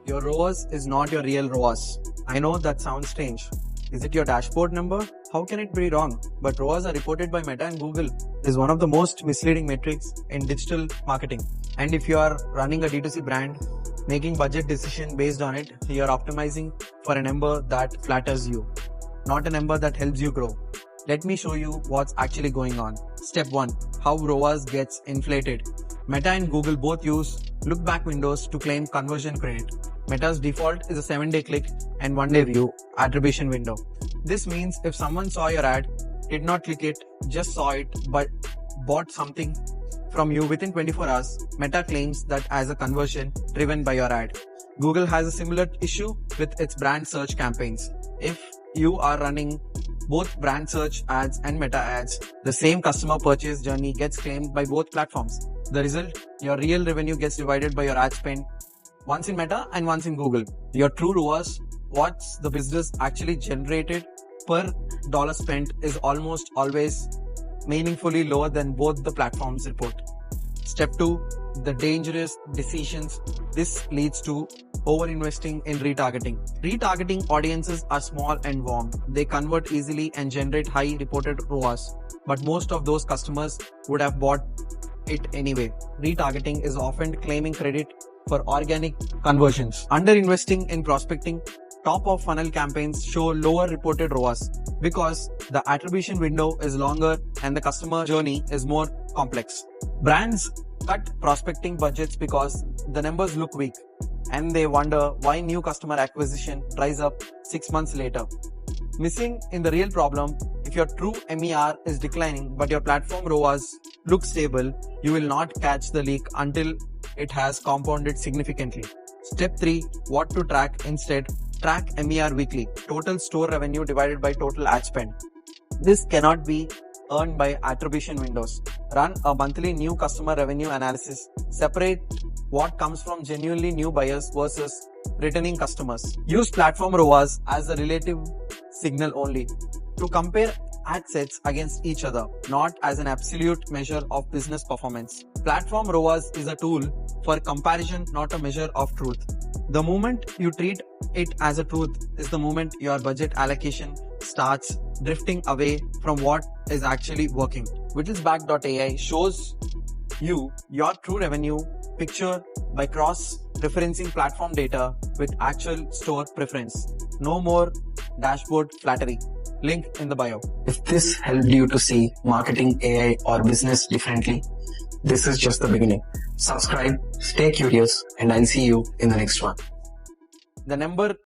Your ROAS is not your real ROAS. I know that sounds strange. Is it your dashboard number? How can it be wrong? But ROAS are reported by Meta and Google is one of the most misleading metrics in digital marketing. And if you are running a D2C brand, making budget decision based on it, you are optimizing for a number that flatters you, not a number that helps you grow. Let me show you what's actually going on. Step 1. How ROAS gets inflated. Meta and Google both use look-back windows to claim conversion credit. Meta's default is a 7-day click and 1-day view attribution window. This means if someone saw your ad, did not click it, just saw it, but bought something from you within 24 hours, Meta claims that as a conversion driven by your ad. Google has a similar issue with its brand search campaigns. If you are running both brand search ads and Meta ads, the same customer purchase journey gets claimed by both platforms. The result, your real revenue gets divided by your ad spend, once in Meta and once in Google. Your true ROAS, what's the business actually generated per dollar spent, is almost always meaningfully lower than both the platforms report. Step 2. The dangerous decisions. This leads to over-investing in retargeting. Retargeting audiences are small and warm. They convert easily and generate high reported ROAS, but most of those customers would have bought it anyway. Retargeting is often claiming credit for organic conversions. Under-investing in prospecting. Top of funnel campaigns show lower reported ROAS because the attribution window is longer and the customer journey is more complex. Brands cut prospecting budgets because the numbers look weak and they wonder why new customer acquisition dries up 6 months later. Missing in the real problem, if your true MER is declining but your platform ROAS looks stable, you will not catch the leak until it has compounded significantly. Step 3. What to track instead. Track MER weekly. Total store revenue divided by total ad spend. This cannot be earned by attribution windows. Run a monthly new customer revenue analysis. Separate what comes from genuinely new buyers versus returning customers. Use platform ROAS as a relative signal only to compare ad sets against each other, not as an absolute measure of business performance. Platform ROAS is a tool for comparison, not a measure of truth. The moment you treat it as a truth is the moment your budget allocation starts drifting away from what is actually working. Whittlesback.ai shows you your true revenue picture by cross-referencing platform data with actual store preference. No more dashboard flattery. Link in the bio. If this helped you to see marketing, AI, or business differently, this is just the beginning. Subscribe, stay curious, and I'll see you in the next one. The number